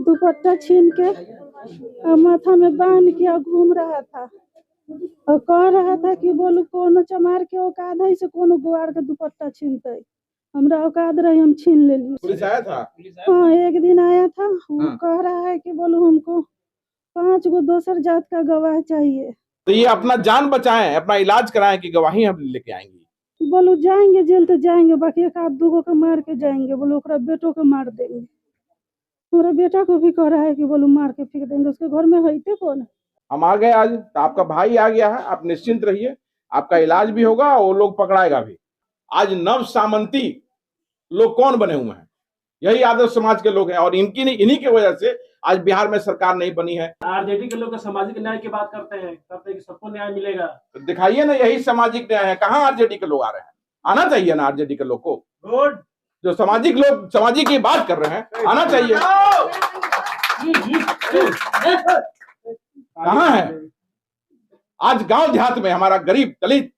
दुपट्टा छीन के और माथा में बांध के और घूम रहा था और कह रहा था कि बोलू कोनो चमार के औकात है से कोनो गुआर के दुपट्टा छीनते। हमरा औकात रही, हम छीन ले ली। पुलिस आया था? हाँ, एक दिन आया था। वो कह रहा है कि बोलू हमको 5 गो दोसर जात का गवाह चाहिए। तो ये अपना जान बचाएं, अपना इलाज कराएं कि गवाही हम लेके आएंगी। बोलो जाएंगे जेल तो जाएंगे, बाकी एक आध दूगो को मार के जाएंगे। बोलो ओकरा बेटों को मार देंगे। हमारा बेटा को भी कह रहा है कि बोलो मार के फेंक देंगे। उसके घर में होते कौन? हम आ गए आज, तो आपका भाई आ गया है, आप निश्चिंत रहिए, आपका इलाज भी होगा, वो लोग पकड़ाएगा भी। आज नव सामंती लोग कौन बने हुए हैं? यही आदर्श समाज के लोग हैं और इन्हीं की वजह से आज बिहार में सरकार नहीं बनी है। आरजेडी के लोग सामाजिक न्याय की बात करते हैं कि सबको न्याय मिलेगा। तो दिखाइए ना, यही सामाजिक न्याय है। कहाँ आरजेडी के लोग आ रहे हैं? आना चाहिए ना आरजेडी के लोग को। गुड, जो सामाजिक लोग सामाजिक की बात कर रहे हैं, आना चाहिए। कहाँ है? आज गांव देहात में हमारा गरीब दलित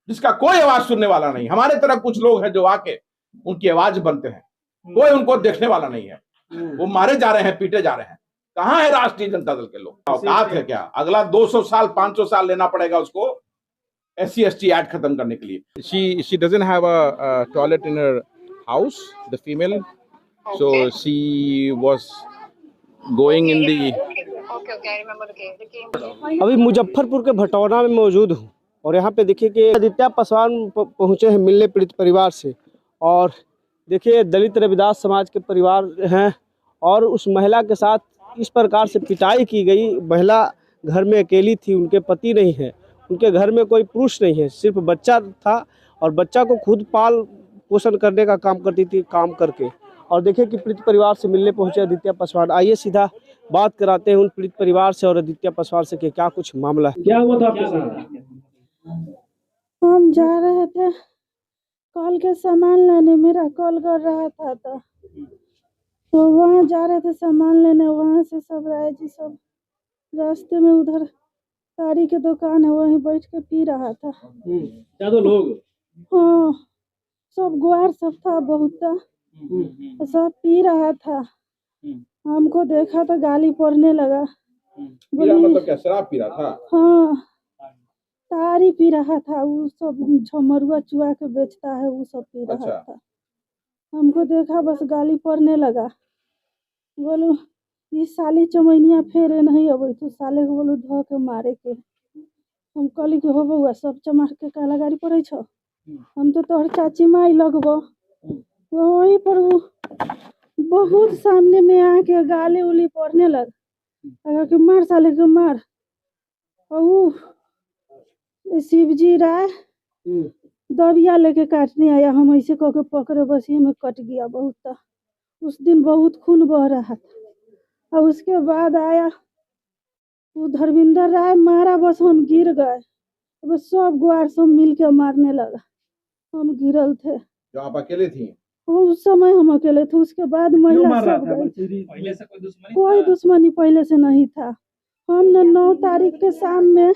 जिसका कोई आवाज सुनने वाला नहीं, हमारे तरह कुछ लोग हैं जो आके उनकी आवाज बनते हैं, कोई उनको देखने वाला नहीं है। वो मारे जा रहे हैं, पीटे जा रहे हैं। कहाँ है राष्ट्रीय जनता दल के लोग? औकात है क्या? अगला 200 साल 500 साल लेना पड़ेगा उसको SC ST एक्ट खत्म करने के लिए। She doesn't have a toilet in her house, the female, so she was going in the अभी मुजफ्फरपुर के भटौरा में मौजूद हूँ और यहाँ पे देखिए कि आदित्य पासवान पहुँचे हैं मिलने पीड़ित परिवार से। और देखिए दलित रविदास समाज के परिवार हैं और उस महिला के साथ इस प्रकार से पिटाई की गई। महिला घर में अकेली थी, उनके पति नहीं है, उनके घर में कोई पुरुष नहीं है, सिर्फ बच्चा था और बच्चा को खुद पाल पोषण करने का काम करती थी, काम करके। और देखिए कि पीड़ित परिवार से मिलने पहुंचे आदित्य पासवान। आइए सीधा बात कराते हैं उन पीड़ित परिवार से और आदित्य पासवान से कि क्या कुछ मामला है। क्या हुआ था आपके साथ? हम जा रहे थे कॉल के सामान लेने, मेरा कॉल कर रहा था तो वहाँ जा रहे थे सामान लेने। वहाँ से सब राय जी सब रास्ते में उधर साड़ी के दुकान है, वहीं बैठ के पी रहा था। क्या दो लोग? हाँ, सब गुआर सब था बहुत, सब पी रहा था। हमको देखा तो गाली पड़ने लगा। मतलब क्या शराब पी रहा था? हाँ, तारी पी रहा था। वो सब झमरुआ चुआ के बेचता है, वो सब पी रहा था। हमको देखा बस गाली पड़ने लगा। बोलू ये साली चमैनिया फेरे नहीं अबे तू साले को बोलू धो के मारे के। हम कहली कि हो बउआ सब चमार के काला गाड़ी पड़े छो, हम तो तोहर चाची माई लगबो। वही पर वो बहुत सामने में आके गाली उली पड़ने लग कि मार साले के मार। और वो शिवजी राय दबिया लेके काटने आया, हम ऐसे कह के पकड़े बस ये में कट गया बहुत। उस दिन बहुत खून बह रहा था। और उसके बाद आया वो धर्मेंद्र राय मारा, बस हम गिर गए। बस सब गुआर सब मिल के मारने लगा, हम गिरल थे। जो आप अकेले थी? उस समय हम अकेले थे। उसके बाद महिला सब गई। कोई दुश्मनी पहले से नहीं था। हम 9 तारीख के शाम में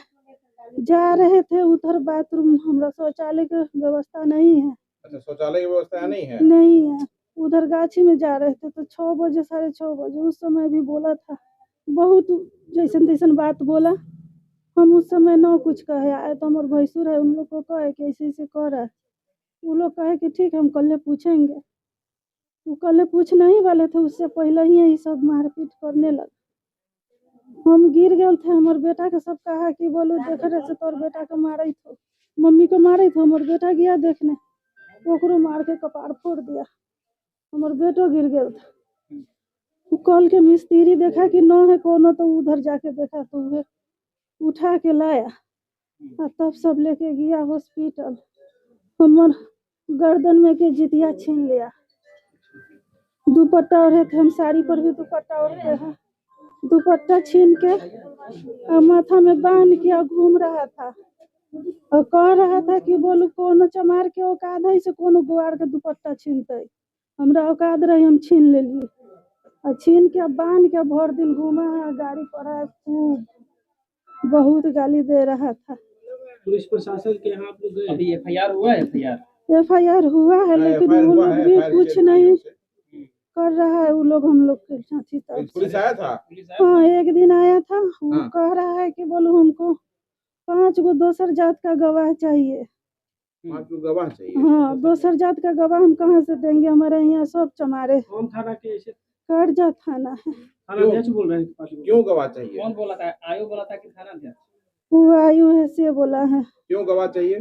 जा रहे थे उधर बाथरूम, हमरा शौचालय की व्यवस्था नहीं है। अच्छा, शौचालय की व्यवस्था नहीं है? नहीं है। उधर गाछी में जा रहे थे तो 6 बजे 6:30 बजे उस समय भी बोला था, बहुत जैसन तैसन बात बोला। हम उस समय न कुछ कहे, आए तो हमारे भैंसुर है, उन लोग को कहे कि ऐसे ऐसे कर रहा है। वो लोग कहे कि ठीक है हम कल पूछेंगे। वो कल पूछने ही वाले थे, उससे पहले ही यही सब मारपीट करने लगे। हम गिर गए थे। हमारे बेटा के सब कहा कि बोलो देख रहे से तोर बेटा के मारे थे, मम्मी को मारे थे। हमारे बेटा गया देखने, ओकरो मार के कपार फोड़ दिया। हमारे बेटो गिर गया था। कल के मिस्त्री देखा कि न है कोनो, तो उधर जाके देखा तो वह उठा के लाया और तब सब लेके गया हॉस्पिटल। हमार गर्दन में के जितिया छीन लिया। दुपट्टा ओढ़े थे हम, साड़ी पर भी दुपट्टा ओढ़ते हैं। दुपट्टा छीन के और माथा में बांध के घूम रहा था और कह रहा था कि बोलू कोनो चमार के औकात है से कोनो गुआर के दुपट्टा छीनते। हमरा औकात रही, हम छीन ले लिए और छीन के बांध के भर दिन घूमा है। गाड़ी पर है, खूब बहुत गाली दे रहा था। पुलिस प्रशासन के यहाँ आप लोग गए? अभी FIR हुआ है? FIR हुआ है लेकिन वो लोग भी कुछ नहीं कर रहा है वो लोग हम लोग के साथी तरफ से। पुलिस आया था? हाँ, एक दिन आया था, वो हाँ। कह रहा है कि बोलो हमको 5 गो दोसर जात का गवाह चाहिए। 5 को गवाह चाहिए। हाँ, दोसर जात का गवाह हम कहाँ से देंगे, हमारे यहाँ सब चमारे। कौन थाना के ऐसे कर्जा थाना है। थाना अध्यक्ष बोल रहे हैं कि 5 लोग? क्यों गवाह चाहिए? कौन बोला था? आयोग बोला था कि थाना अध्यक्ष? वो आयु है से बोला है, क्यों गवाह चाहिए?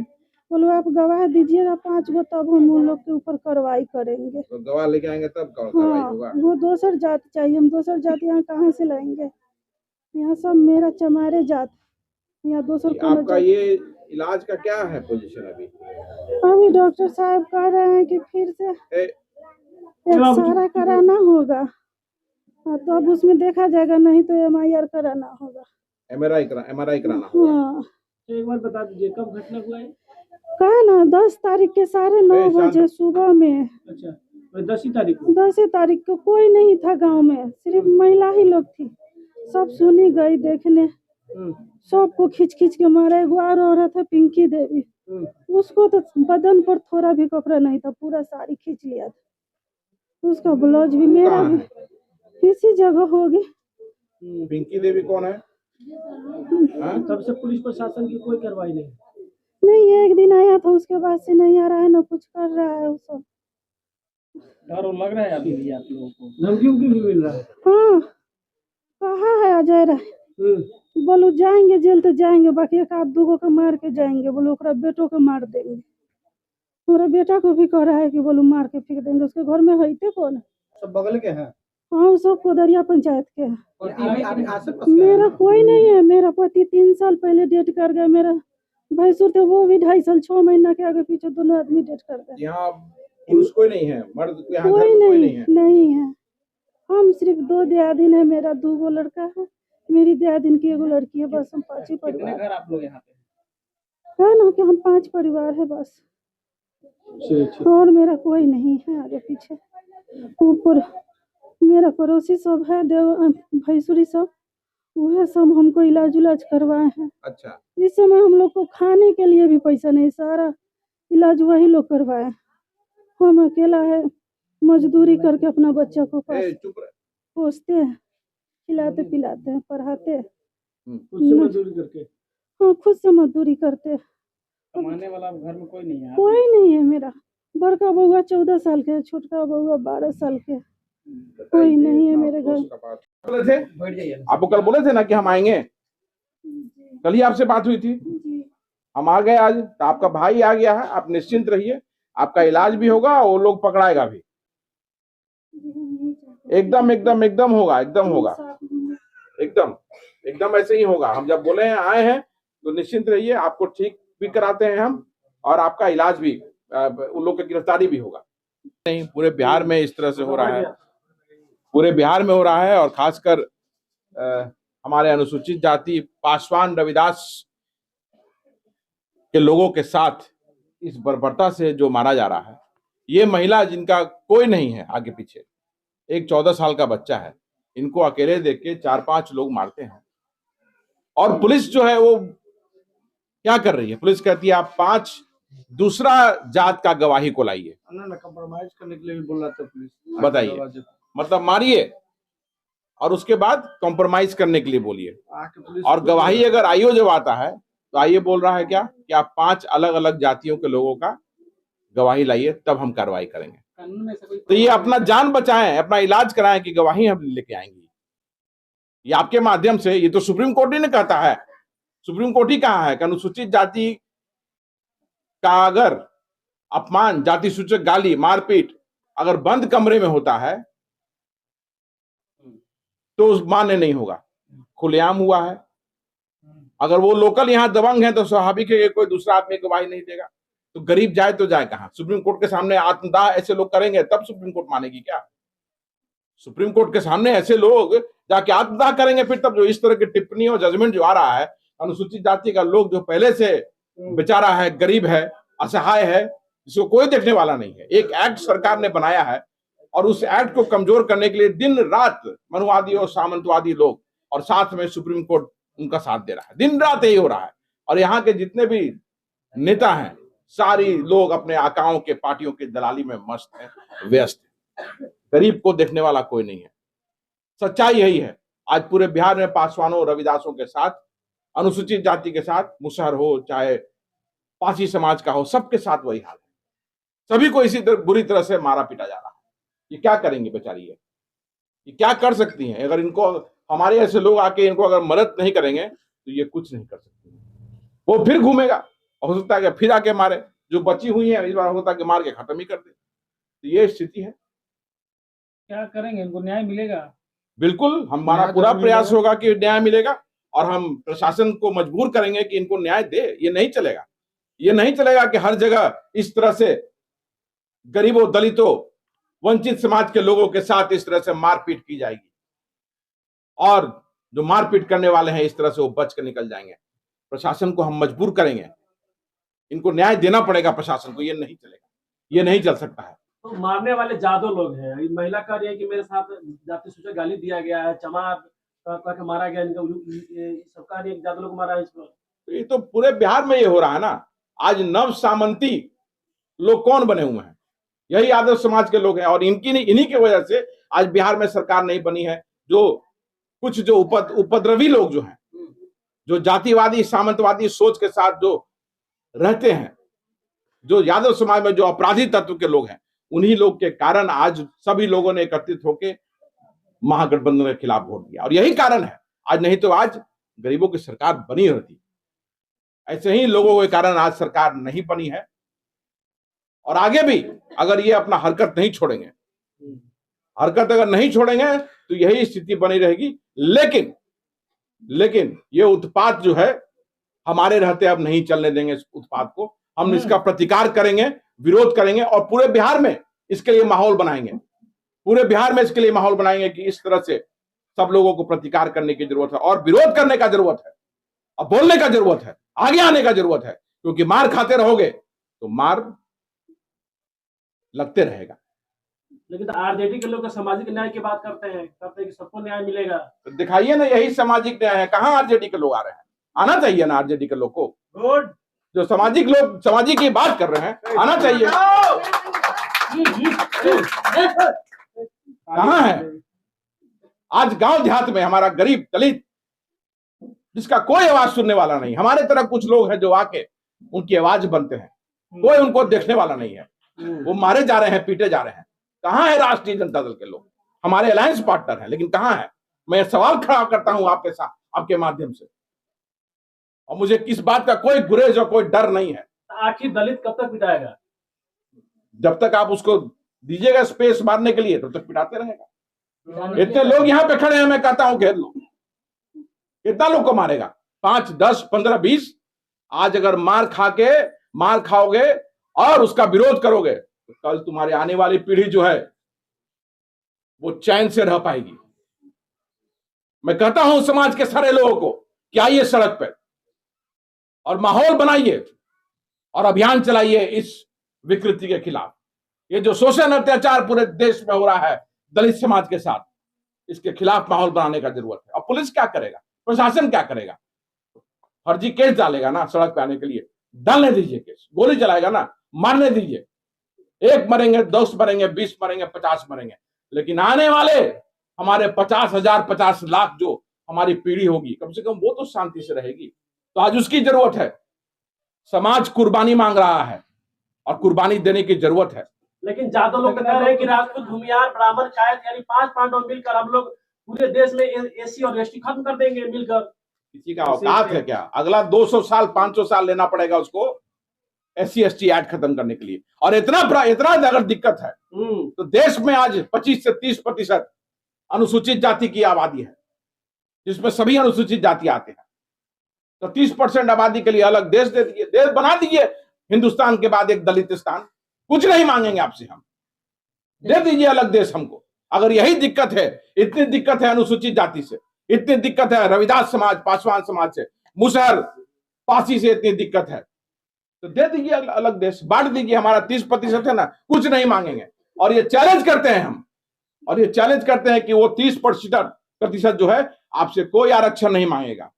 बोलो आप गवाह दीजिएगा 5 गो, तब हम उन लोग के ऊपर कार्रवाई करेंगे। तो गवाह लेके आएंगे तब कार्रवाई हाँ, होगा। वो दोसर जात चाहिए, हम दोसर जात यहाँ कहाँ से लाएंगे? यहाँ सब मेरा चमारे जात, यहाँ दोसर कि कोनो आपका जात। ये इलाज का क्या है पोजीशन अभी? अभी डॉक्टर साहब कह रहे हैं कि फिर से ए, एक्सरे कराना होगा, हाँ, तो अब उसमें देखा जाएगा, नहीं तो MIR कराना होगा। MRI कराना होगा। हाँ, तो एक बार बता दीजिए कब घटना हुआ है? कहा ना 10 तारीख के 9:30 बजे सुबह में। अच्छा, तो 10 तारीख को? 10 तारीख को कोई नहीं था गांव में, सिर्फ महिला ही लोग थी। सब सुनी गई देखने, सबको खींच खींच के मारा। एक और औरत है पिंकी देवी, उसको तो बदन पर थोड़ा भी कपड़ा नहीं था, पूरा साड़ी खींच लिया था। उसका ब्लाउज भी, मेरा भी इसी जगह होगी। पिंकी देवी कौन है? हाँ? तब से पुलिस प्रशासन की कोई कार्रवाई नहीं? नहीं, एक दिन आया था, उसके बाद से नहीं आ रहा है, ना कुछ कर रहा है वो सब। डर लग रहा है अभी भी आप लोगों को? धमकी उमकी भी मिल रहा है? हाँ, कहा है अजय राय, बोलो जाएंगे जेल तो जाएंगे, बाकी एक आध दूगो को मार के जाएंगे, बोलो ओकरा बेटों को मार देंगे। मेरा बेटा को भी कह रहा है कि बोलो मार के फेंक देंगे। उसके घर में है कौन? सब बगल के हैं? हाँ, वो सब कोदरिया पंचायत के हैं। और मेरा कोई नहीं है, मेरा पति 3 साल पहले डेट कर गया। मेरा भैंसुर थे, वो भी 2.5 साल 6 महीना के आगे पीछे दोनों आदमी डेट कर गए। यहाँ पुरुष कोई नहीं है, मर्द यहाँ घर कोई में कोई नहीं, नहीं है। हम सिर्फ 2 दियादिन है, मेरा 2 गो लड़का है, मेरी दियादिन की 1 लड़की है, बस हम 5 ही कितने परिवार घर आप लोग यहाँ पे? है ना, कि हम 5 परिवार है बस, और मेरा कोई नहीं है आगे पीछे। ऊपर मेरा पड़ोसी सब है, देव भैंसुरी सब, वह सब हमको इलाज उलाज करवाए हैं। अच्छा, इस समय हम लोग को खाने के लिए भी पैसा नहीं, सारा इलाज वही लोग करवाए। हम अकेला है, मजदूरी करके अपना बच्चा को चुप रहे। पोसते हैं, खिलाते पिलाते हैं, पढ़ाते हैं। खुद से मजदूरी करके? हाँ, खुद से मजदूरी करते हैं। कमाने वाला घर में कोई नहीं है? कोई नहीं है। मेरा बड़का बउआ 14 साल के है, छोटका बउआ 12 साल के है। कोई नहीं है मेरे घर। बोले थे आपको, कल बोले थे ना कि हम आएंगे, कल ही आपसे बात हुई थी। हम आ गए आज, तो आपका भाई आ गया है, आप निश्चिंत रहिए, आपका इलाज भी होगा और वो लोग पकड़ाएगा भी। एकदम एकदम एकदम होगा, एकदम होगा, एकदम एकदम ऐसे ही होगा। हम जब बोले हैं आए हैं तो निश्चिंत रहिए, आपको ठीक भी कराते हैं हम, और आपका इलाज भी, उन लोग की गिरफ्तारी भी होगा। नहीं, पूरे बिहार में इस तरह से हो रहा है, पूरे बिहार में हो रहा है, और खासकर हमारे अनुसूचित जाति पासवान रविदास के लोगों के साथ इस बर्बरता से जो मारा जा रहा है। ये महिला जिनका कोई नहीं है आगे पीछे, एक 14 साल का बच्चा है, इनको अकेले देख के 4-5 लोग मारते हैं। और पुलिस जो है वो क्या कर रही है? पुलिस कहती है आप 5 दूसरा जात का गवाही को लाइए। ना कंप्रोमाइज करने के लिए भी बोल रहा था पुलिस। बताइए, मतलब मारिए और उसके बाद कॉम्प्रोमाइज करने के लिए बोलिए। और गवाही अगर आईओ जब आता है तो आईओ बोल रहा है क्या कि आप 5 अलग अलग जातियों के लोगों का गवाही लाइए, तब हम कार्रवाई करेंगे। तो ये अपना जान बचाएं, अपना इलाज कराएं कि गवाही हम लेके आएंगे। ये आपके माध्यम से, ये तो सुप्रीम कोर्ट ही ने कहता है। सुप्रीम कोर्ट ही कहा है कि अनुसूचित जाति का अगर अपमान, जाति सूचक गाली, मारपीट अगर बंद कमरे में होता है तो मान्य नहीं होगा, खुलेआम हुआ है। अगर वो लोकल यहाँ दबंग है तो स्वाभाविक है कि कोई दूसरा आदमी गवाही नहीं देगा। तो गरीब जाए तो जाए कहां? सुप्रीम कोर्ट के सामने आत्मदाह ऐसे लोग करेंगे तब सुप्रीम कोर्ट मानेगी क्या? सुप्रीम कोर्ट के सामने ऐसे लोग जाके आत्मदाह करेंगे फिर तब? जो इस तरह की टिप्पणी और जजमेंट जो आ रहा है, अनुसूचित जाति का लोग जो पहले से बेचारा है, गरीब है, असहाय है, जिसको कोई देखने वाला नहीं है, एक एक्ट सरकार ने बनाया है और उस एक्ट को कमजोर करने के लिए दिन रात मनुवादी और सामंतवादी लोग और साथ में सुप्रीम कोर्ट उनका साथ दे रहा है। दिन रात यही हो रहा है। और यहाँ के जितने भी नेता हैं, सारी लोग अपने आकाओं के, पार्टियों के दलाली में मस्त हैं, व्यस्त हैं। गरीब को देखने वाला कोई नहीं है। सच्चाई यही है। आज पूरे बिहार में पासवानों, रविदासों के साथ, अनुसूचित जाति के साथ, मुसहर हो चाहे पासी समाज का हो, सबके साथ वही हाल है। सभी को इसी बुरी तरह से मारा पीटा जा रहा है। ये क्या करेंगे बेचारी? ये क्या कर सकती हैं? अगर इनको, हमारे ऐसे लोग आके इनको अगर मदद नहीं करेंगे तो ये कुछ नहीं कर सकती। वो फिर घूमेगा, हो सकता है कि फिर आके मारे। जो बची हुई है इस बार होता है कि मार के खत्म ही कर दे। तो ये स्थिति है। क्या करेंगे? इनको न्याय मिलेगा? बिल्कुल, हमारा पूरा प्रयास होगा कि न्याय मिलेगा और हम प्रशासन को मजबूर करेंगे कि इनको न्याय दे। ये नहीं चलेगा। ये नहीं चलेगा कि हर जगह इस तरह से गरीबों, दलितों, वंचित समाज के लोगों के साथ इस तरह से मारपीट की जाएगी और जो मारपीट करने वाले हैं इस तरह से वो बच कर निकल जाएंगे। प्रशासन को हम मजबूर करेंगे, इनको न्याय देना पड़ेगा प्रशासन को। ये नहीं चलेगा, ये नहीं चल सकता है। तो मारने वाले ज्यादा लोग हैं। ये महिला कह रही है कि मेरे साथ जाति सूचक गाली दिया गया है, चमार करके मारा गया, इनका सरकार ने ज्यादा लोग मारा है इस पर। ये तो पूरे बिहार में ये हो रहा है ना। आज नव सामंती लोग कौन बने हुए हैं? यही यादव समाज के लोग हैं और इन्हीं की वजह से आज बिहार में सरकार नहीं बनी है। जो कुछ जो उपद्रवी लोग जो हैं, जो जातिवादी सामंतवादी सोच के साथ जो रहते हैं, जो यादव समाज में जो अपराधी तत्व के लोग हैं, उन्हीं लोग के कारण आज सभी लोगों ने एकत्रित होकर महागठबंधन के खिलाफ वोट दिया और यही कारण है आज। नहीं तो आज गरीबों की सरकार बनी रहती। ऐसे ही लोगों के कारण आज सरकार नहीं बनी है और आगे भी अगर ये अपना हरकत नहीं छोड़ेंगे, हरकत अगर नहीं छोड़ेंगे तो यही स्थिति बनी रहेगी। लेकिन ये उत्पात जो है हमारे रहते अब नहीं चलने देंगे। इस उत्पात को हम इसका प्रतिकार करेंगे, विरोध करेंगे और पूरे बिहार में इसके लिए माहौल बनाएंगे। पूरे बिहार में इसके लिए माहौल बनाएंगे कि इस तरह से सब लोगों को प्रतिकार करने की जरूरत है और विरोध करने का जरूरत है और बोलने का जरूरत है, आगे आने का जरूरत है। क्योंकि मार खाते रहोगे तो मार लगते रहेगा। लेकिन आरजेडी के लोग सामाजिक न्याय की बात करते हैं कि सबको न्याय मिलेगा। तो दिखाइए ना, यही सामाजिक न्याय है। कहां आरजेडी के लोग आ रहे हैं? आना चाहिए ना आरजेडी के लोग को। जो सामाजिक लोग सामाजिक की बात कर रहे हैं, आना चाहिए। कहां है? आज गांव देहात में हमारा गरीब दलित, जिसका कोई आवाज सुनने वाला नहीं, हमारे तरह कुछ लोग हैं जो आके उनकी आवाज बनते हैं, कोई उनको देखने वाला नहीं है। वो मारे जा रहे हैं, पीटे जा रहे हैं। कहां है राष्ट्रीय जनता दल के लोग? हमारे अलायंस पार्टनर हैं, लेकिन कहां है? मैं सवाल खड़ा करता हूं आपके साथ, आपके माध्यम से। और मुझे किस बात का कोई गुरेज और कोई डर नहीं है। आखिर दलित कब तक पिटाएगा? जब तक आप उसको दीजिएगा स्पेस मारने के लिए, तब तक पिटाते रहेगा। इतने लोग यहाँ पे खड़े हैं, मैं कहता हूं घेर लो। कितना लोग को मारेगा? 5, 10, 15, 20? आज अगर मार खाओगे और उसका विरोध करोगे तो कल तुम्हारी आने वाली पीढ़ी जो है वो चैन से रह पाएगी। मैं कहता हूं समाज के सारे लोगों को कि आइए सड़क पे और माहौल बनाइए और अभियान चलाइए इस विकृति के खिलाफ। ये जो शोषण अत्याचार पूरे देश में हो रहा है दलित समाज के साथ, इसके खिलाफ माहौल बनाने का जरूरत है। और पुलिस क्या करेगा? प्रशासन क्या करेगा? फर्जी केस डालेगा ना सड़क पे आने के लिए। डालने दीजिए केस, गोली चलाएगा ना, मारने दीजिए। 1 मरेंगे, 10 मरेंगे, 20 मरेंगे, 50 मरेंगे, लेकिन आने वाले हमारे 50,000, 50 लाख जो हमारी पीढ़ी होगी, कम से कम वो तो शांति से रहेगी। तो आज उसकी जरूरत है। समाज कुर्बानी मांग रहा है और कुर्बानी देने की जरूरत है। लेकिन ज्यादा लोग कह रहे हैं कि राजपूत, भूमियार, ब्राह्मण, कायस्थ यानी 5 पांडव मिलकर हम लोग पूरे देश में एसी और एसटी खत्म कर देंगे मिलकर। किसी का औकात है क्या? अगला 200 साल 500 साल लेना पड़ेगा उसको SC/ST एक्ट खत्म करने के लिए। और इतना अगर दिक्कत है तो देश में आज 25 से 30% अनुसूचित जाति की आबादी है, जिसमें सभी अनुसूचित जाति आते हैं। तो 30% आबादी के लिए अलग देश दे दीजिए, देश बना दीजिए। हिंदुस्तान के बाद एक दलित स्थान, कुछ नहीं मांगेंगे आपसे, हम दे दीजिए अलग देश हमको। अगर यही दिक्कत है, इतनी दिक्कत है अनुसूचित जाति से, इतनी दिक्कत है रविदास समाज, पासवान समाज से, मुसहर, पासी से इतनी दिक्कत है, तो दे दीजिए अलग देश, बांट दीजिए। हमारा 30% है ना, कुछ नहीं मांगेंगे। और ये चैलेंज करते हैं हम, और ये चैलेंज करते हैं कि वो 30% जो है आपसे कोई आरक्षण नहीं मांगेगा,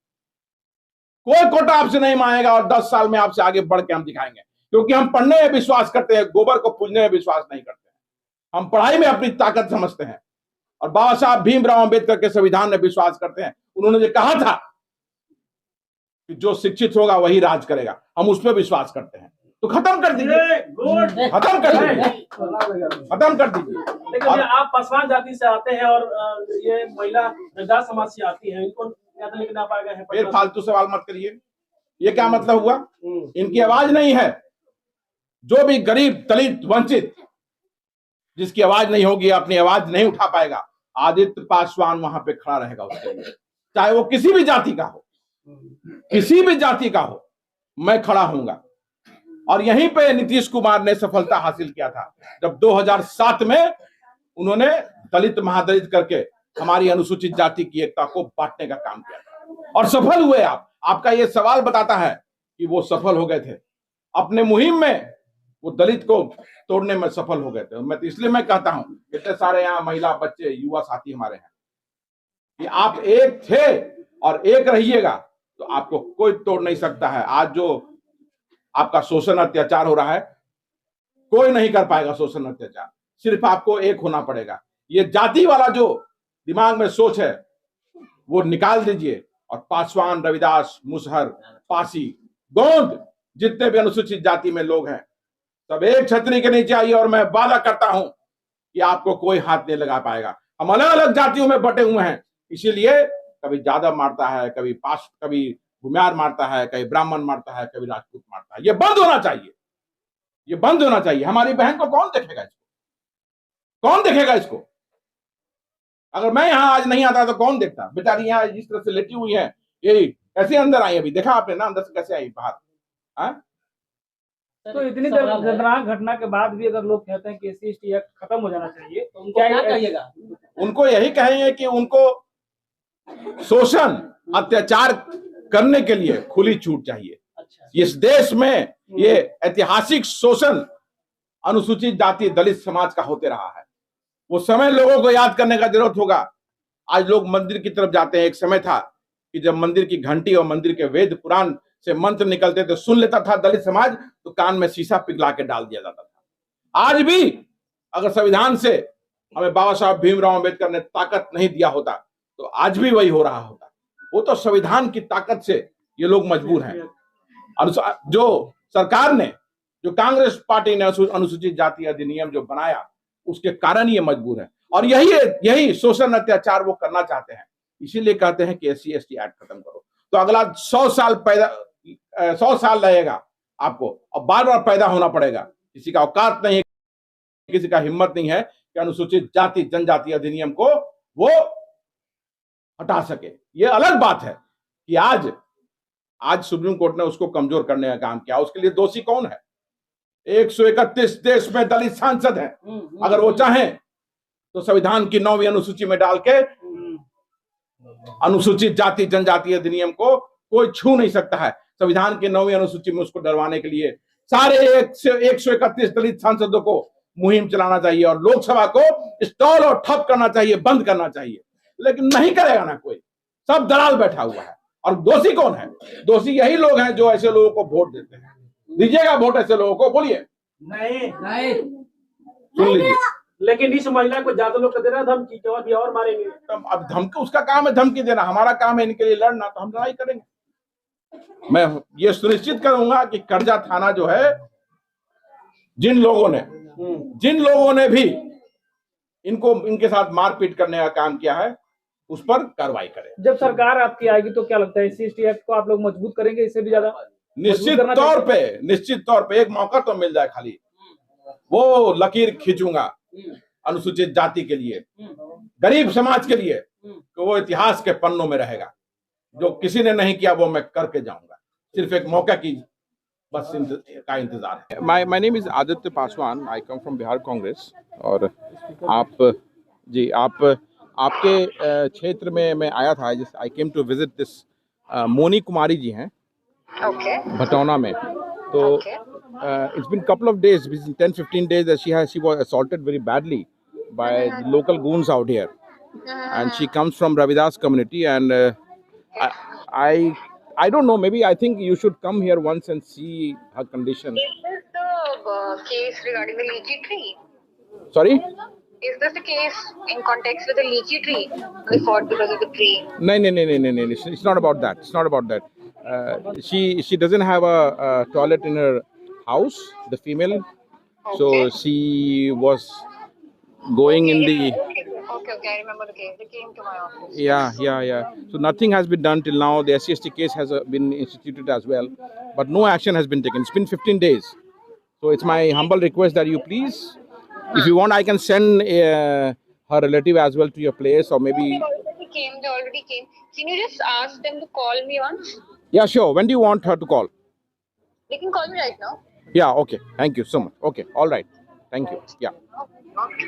कोई कोटा आपसे नहीं मांगेगा। और 10 साल में आपसे आगे बढ़ के हम दिखाएंगे, क्योंकि हम पढ़ने में विश्वास करते हैं, गोबर को पूजने में विश्वास नहीं करते हैं। हम पढ़ाई में अपनी ताकत समझते हैं और बाबा साहब भीमराव अंबेडकर के संविधान में विश्वास करते हैं। उन्होंने जो कहा था कि जो शिक्षित होगा वही राज करेगा, हम उस पर विश्वास करते हैं। तो खत्म कर दीजिए, खत्म कर दीजिए, खत्म कर दीजिए। लेकिन ये आप पासवान जाति से आते हैं और ये महिला रविदास समाज से आती है, इनको लेकिन आप आ गए हैं फिर फालतू सवाल मत करिए। ये क्या मतलब हुआ? इनकी आवाज नहीं है। जो भी गरीब, दलित, वंचित, जिसकी आवाज नहीं होगी, अपनी आवाज नहीं उठा पाएगा, आदित्य पासवान वहां पे खड़ा रहेगा उसके लिए, चाहे वो किसी भी जाति का हो, किसी भी जाति का हो, मैं खड़ा हूंगा। और यहीं पे नीतीश कुमार ने सफलता हासिल किया था जब 2007 में उन्होंने दलित महादलित करके हमारी अनुसूचित जाति की एकता को बांटने का काम किया था और सफल हुए। आपका ये सवाल बताता है कि वो सफल हो गए थे अपने मुहिम में, वो दलित को तोड़ने में सफल हो गए थे। मैं तो इसलिए मैं कहता हूं, इतने सारे यहाँ महिला, बच्चे, युवा साथी हमारे हैं कि आप एक थे और एक रहिएगा तो आपको कोई तोड़ नहीं सकता है। आज जो आपका शोषण अत्याचार हो रहा है, कोई नहीं कर पाएगा शोषण अत्याचार, सिर्फ आपको एक होना पड़ेगा। ये जाति वाला जो दिमाग में सोच है वो निकाल दीजिए और पासवान, रविदास, मुसहर, पासी, गोंद, जितने भी अनुसूचित जाति में लोग हैं, सब एक छतरी के नीचे आइए और मैं वादा करता हूं कि आपको कोई हाथ नहीं लगा पाएगा। हम अलग अलग जातियों में बटे हुए हैं, इसीलिए कभी यादव मारता है, कभी भूमियार मारता है, कभी ब्राह्मण मारता है, कभी राजपूत मारता है। ये बंद होना चाहिए, ये बंद होना चाहिए। हमारी बहन को कौन देखेगा इसको? कौन देखेगा इसको? अगर मैं यहां आज नहीं आता तो कौन देखता? बेचारी यहाँ जिस तरह से लेटी हुई है, ये कैसे अंदर आई? अभी देखा आपने ना अंदर से कैसे आई बाहर? तो इतनी दर्दनाक घटना के बाद भी अगर लोग कहते हैं कि SC/ST एक्ट खत्म हो जाना चाहिए, तो उनको क्या कहिएगा? उनको यही कहेंगे कि उनको शोषण, अत्याचार करने के लिए खुली छूट चाहिए। अच्छा। इस देश में ये ऐतिहासिक शोषण अनुसूचित जाति, दलित समाज का होते रहा है। वो समय लोगों को याद करने का जरूरत होगा। आज लोग मंदिर की तरफ जाते हैं। एक समय था कि जब मंदिर की घंटी और मंदिर के वेद पुराण से मंत्र निकलते थे, सुन लेता था दलित समाज, तो कान में शीशा पिघला के डाल दिया जाता था। आज भी अगर संविधान से हमें बाबा साहब भीमराव अंबेडकर ने ताकत नहीं दिया होता तो आज भी वही हो रहा होता। वो तो संविधान की ताकत से ये लोग मजबूर हैं। जो सरकार ने, जो कांग्रेस पार्टी ने अनुसूचित जाति अधिनियम जो बनाया, उसके कारण ये मजबूर है। और यही शोषण, अत्याचार वो करना चाहते हैं। इसीलिए कहते हैं कि SC/ST एक्ट खत्म करो। तो अगला 100 साल लगेगा आपको और बार बार पैदा होना पड़ेगा। किसी का औकात नहीं है, किसी का हिम्मत नहीं है कि अनुसूचित जाति जनजाति अधिनियम को वो हटा सके। ये अलग बात है कि आज सुप्रीम कोर्ट ने उसको कमजोर करने का काम किया। उसके लिए दोषी कौन है? 131 देश में दलित सांसद हैं। अगर वो चाहें तो संविधान की 9वीं अनुसूची में डाल के अनुसूचित जाति जनजाति अधिनियम को कोई छू नहीं सकता है। संविधान की 9वीं अनुसूची में उसको डरवाने के लिए सारे 131 दलित सांसदों को मुहिम चलाना चाहिए और लोकसभा को स्टॉल और ठप करना चाहिए, बंद करना चाहिए। लेकिन नहीं करेगा ना कोई, सब दलाल बैठा हुआ है। और दोषी कौन है? दोषी यही लोग हैं जो ऐसे लोगों को वोट देते हैं। दीजिएगा वोट ऐसे लोगों को? बोलिए नहीं। सुन लीजिए। लेकिन इस महिला को ज्यादा लोग दे रहा धमकी कि भी और मारेंगे। अब धमकी, उसका काम है धमकी देना, हमारा काम है इनके लिए लड़ना, तो हम लड़ाई करेंगे। मैं ये सुनिश्चित करूंगा कि कर्जा थाना जो है, जिन लोगों ने भी इनके साथ मारपीट करने का काम किया है, उस पर कार्रवाई करें। जब सरकार आपकी आएगी तो क्या लगता है SC/ST एक्ट को आप लोग मजबूत करेंगे? इससे भी ज्यादा निश्चित तौर पे एक मौका तो मिल जाए, खाली वो लकीर खींचूंगा अनुसूचित जाति के लिए, गरीब समाज के लिए, तो वो इतिहास के पन्नों में रहेगा। जो किसी ने नहीं किया वो मैं करके जाऊंगा। सिर्फ एक मौका की बस का इंतजार है। My name is Aditya Paswan, I come from Bihar Congress. और आपके क्षेत्र में मैं आया था, I came to visit this Moni Kumari ji हैं भटौना में। तो it's been couple of days, 10-15 days that she was assaulted very badly by local goons out here, and she comes from Ravidas community, and I don't know, maybe I think you should come here once and see her condition. Is this the case regarding the lychee tree? Sorry? Is this the case in context with the lychee tree? We fought because of the tree. No. It's not about that. It's not about that. She doesn't have a toilet in her house, the female. So she was going in the. Okay. I remember the case. They came to my office. Yeah. So nothing has been done till now. The SC/ST case has been instituted as well, but no action has been taken. It's been 15 days. So it's my humble request that you please, if you want, I can send her relative as well to your place, or maybe. They already came. Can you just ask them to call me once? Yeah, sure. When do you want her to call? They can call me right now. Yeah, okay. Thank you so much. Okay, all right. Thank you. Yeah. Okay.